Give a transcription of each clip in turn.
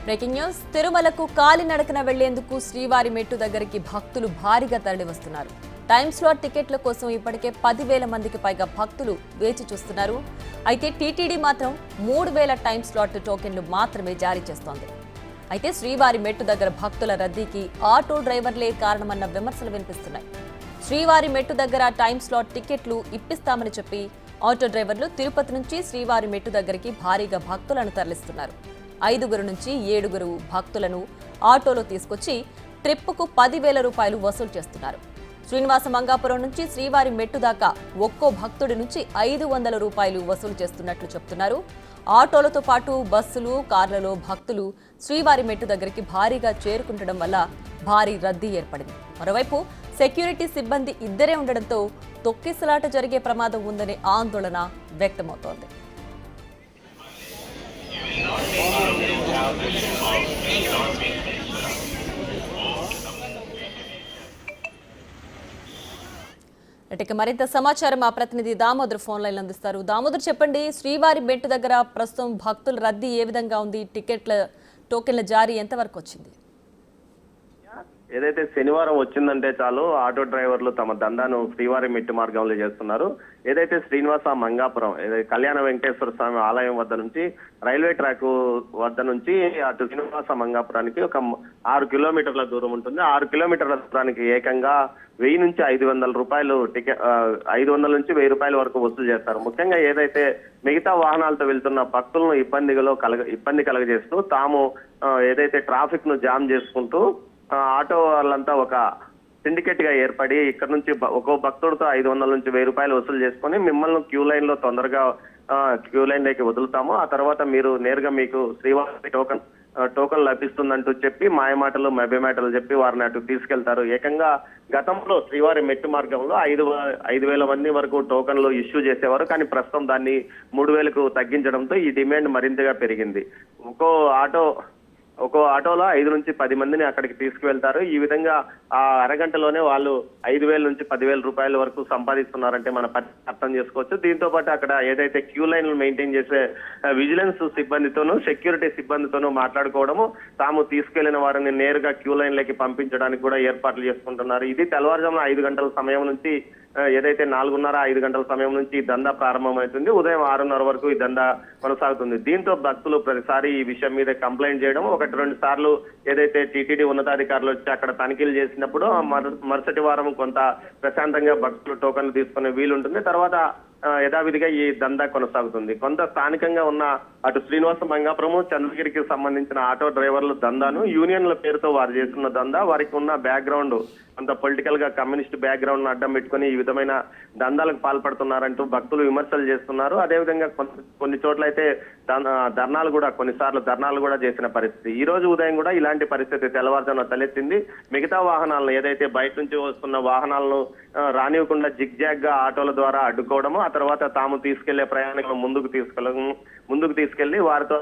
Breaking news. తిరుమలకు కాలినడకన వెళ్లేందుకు శ్రీవారి మెట్టు దగ్గరికి భక్తులు భారీగా తరలివస్తున్నారు. టైమ్ స్లాట్ టికెట్ల కోసం ఇప్పటికే 10,000 మందికి పైగా భక్తులు వేచి చూస్తున్నారు. అయితే టీటీడీ మాత్రం 3,000 టైమ్ స్లాట్ టోకెన్లు మాత్రమే జారీ చేస్తోంది. అయితే శ్రీవారి మెట్టు దగ్గర భక్తుల రద్దీకి ఆటో డ్రైవర్లే కారణమన్న విమర్శలు వినిపిస్తున్నాయి. శ్రీవారి మెట్టు దగ్గర టైమ్ స్లాట్ టికెట్లు ఇప్పిస్తామని చెప్పి ఆటో డ్రైవర్లు తిరుపతి నుంచి శ్రీవారి మెట్టు దగ్గరికి భారీగా భక్తులను తరలిస్తున్నారు. 5 నుంచి 7 భక్తులను ఆటోలో తీసుకొచ్చి ట్రిప్పుకు 10,000 రూపాయలు వసూలు చేస్తున్నారు. శ్రీనివాస మంగాపురం నుంచి శ్రీవారి మెట్టు దాకా ఒక్కో భక్తుడి నుంచి 500 రూపాయలు వసూలు చేస్తున్నట్లు చెప్తున్నారు. ఆటోలతో పాటు బస్సులు, కార్లలో భక్తులు శ్రీవారి మెట్టు దగ్గరికి భారీగా చేరుకుంటడం వల్ల భారీ రద్దీ ఏర్పడింది. మరోవైపు సెక్యూరిటీ సిబ్బంది ఇద్దరే ఉండడంతో తొక్కిసలాట జరిగే ప్రమాదం ఉందనే ఆందోళన వ్యక్తమవుతోంది. ఇక మరింత సమాచారం మా ప్రతినిధి దామోదర్ ఫోన్ లైన్ అందిస్తారు. దామోదర్, చెప్పండి, శ్రీవారి మెట్టు దగ్గర ప్రస్తుతం భక్తుల రద్దీ ఏ విధంగా ఉంది? టోకెన్ల జారీ ఎంతవరకు వచ్చింది? ఏదైతే శనివారం వచ్చిందంటే చాలు ఆటో డ్రైవర్లు తమ దందాను శ్రీవారి మెట్టు మార్గంలో చేస్తున్నారు. ఏదైతే శ్రీనివాస మంగాపురం కళ్యాణ వెంకటేశ్వర స్వామి ఆలయం వద్ద నుంచి రైల్వే ట్రాక్ వద్ద నుంచి అటు శ్రీనివాస మంగాపురానికి ఒక 6 కిలోమీటర్ల దూరం ఉంటుంది. 6 కిలోమీటర్ల దూరానికి ఏకంగా 1000 నుంచి 500 రూపాయలు టికెట్ 500 నుంచి 1000 రూపాయల వరకు వసూలు చేస్తారు. ముఖ్యంగా ఏదైతే మిగతా వాహనాలతో వెళ్తున్న భక్తులను ఇబ్బంది కలగజేస్తూ తాము ఏదైతే ట్రాఫిక్ ను జామ్ చేసుకుంటూ ఆటో వాళ్ళంతా ఒక సిండికేట్ గా ఏర్పడి ఇక్కడ నుంచి ఒక్కో భక్తుడితో 500 నుంచి 1000 రూపాయలు వసూలు చేసుకుని మిమ్మల్ని క్యూ లైన్ లో తొందరగా క్యూ లైన్ లోకి వదులుతాము, ఆ తర్వాత మీరు నేరుగా మీకు శ్రీవారి టోకన్ లభిస్తుందంటూ చెప్పి మాయమాటలు మభ్యమాటలు చెప్పి వారిని అటు తీసుకెళ్తారు. ఏకంగా గతంలో శ్రీవారి మెట్టు మార్గంలో 5,000 మంది వరకు టోకన్లు ఇష్యూ చేసేవారు. కానీ ప్రస్తుతం దాన్ని 3,000కు తగ్గించడంతో ఈ డిమాండ్ మరింతగా పెరిగింది. ఒక్కో ఆటోలో 5 నుంచి 10 మందిని అక్కడికి తీసుకువెళ్తారు. ఈ విధంగా ఆ అరగంటలోనే వాళ్ళు 5,000 నుంచి 10,000 రూపాయల వరకు సంపాదిస్తున్నారంటే మనం అర్థం చేసుకోవచ్చు. దీంతో పాటు అక్కడ ఏదైతే క్యూ లైన్లు మెయింటైన్ చేసే విజిలెన్స్ సిబ్బందితోనూ సెక్యూరిటీ సిబ్బందితోనూ మాట్లాడుకోవడము, తాము తీసుకెళ్లిన వారిని నేరుగా క్యూ లైన్లకి పంపించడానికి కూడా ఏర్పాట్లు చేసుకుంటున్నారు. ఇది తెల్లవారుజామున 5 గంటల సమయం నుంచి ఏదైతే 4:30-5 గంటల సమయం నుంచి ఈ దందా ప్రారంభమవుతుంది. ఉదయం 6:30 వరకు ఈ దందా కొనసాగుతుంది. దీంతో భక్తులు ప్రతిసారి ఈ విషయం మీద కంప్లైంట్ చేయడం, 1-2 సార్లు ఏదైతే టీటీడీ ఉన్నతాధికారులు వచ్చి అక్కడ తనిఖీలు చేసినప్పుడు మరుసటి వారం కొంత ప్రశాంతంగా భక్తులు టోకన్లు తీసుకునే వీలుంటుంది. తర్వాత యథావిధిగా ఈ దందా కొనసాగుతుంది. కొంత స్థానికంగా ఉన్న అటు శ్రీనివాస మంగాపురము, చంద్రగిరికి సంబంధించిన ఆటో డ్రైవర్ల దందాను యూనియన్ల పేరుతో వారు చేస్తున్న దందా, వారికి ఉన్న బ్యాక్గ్రౌండ్ కొంత పొలిటికల్ గా కమ్యూనిస్ట్ బ్యాక్గ్రౌండ్ ను అడ్డం పెట్టుకుని ఈ విధమైన దందాలకు పాల్పడుతున్నారంటూ భక్తులు విమర్శలు చేస్తున్నారు. అదేవిధంగా కొన్ని చోట్ల అయితే కొన్నిసార్లు ధర్నాలు కూడా చేసిన పరిస్థితి. ఈ రోజు ఉదయం కూడా ఇలాంటి పరిస్థితి తెల్లవారుజామున తలెత్తింది. మిగతా వాహనాలను ఏదైతే బయట నుంచి వస్తున్న వాహనాలను రానివ్వకుండా జిగ్జాగ్ గా ఆటోల ద్వారా అడ్డుకోవడము, ఆ తర్వాత తాము తీసుకెళ్లే ప్రయాణికులను ముందుకు తీసుకెళ్లి వారితో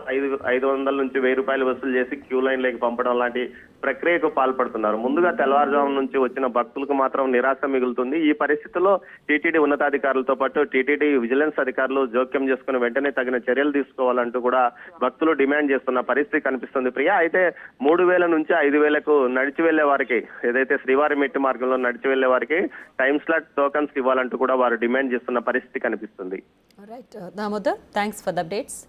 500 నుంచి 1000 రూపాయలు వసూలు చేసి క్యూ లైన్ లోకి పంపడం లాంటి ప్రక్రియకు పాల్పడుతున్నారు. ముందుగా తెల్లవారుజాము నుంచి వచ్చిన భక్తులకు మాత్రం నిరాశ మిగులుతుంది. ఈ పరిస్థితుల్లో టీటీడీ ఉన్నతాధికారులతో పాటు టీటీడీ విజిలెన్స్ అధికారులు జోక్యం చేసుకుని వెంటనే తగిన చర్యలు తీసుకోవాలంటూ కూడా భక్తులు డిమాండ్ చేస్తున్న పరిస్థితి కనిపిస్తుంది. ప్రియా, అయితే 3,000 నుంచి 5,000కు నడిచి వెళ్లే వారికి, ఏదైతే శ్రీవారి మెట్టు మార్గంలో నడిచి వెళ్లే వారికి టైమ్ స్లాట్ టోకన్స్ ఇవ్వాలంటూ కూడా వారు డిమాండ్ చేస్తున్న పరిస్థితి కనిపిస్తుంది. Damodar, thanks for the updates.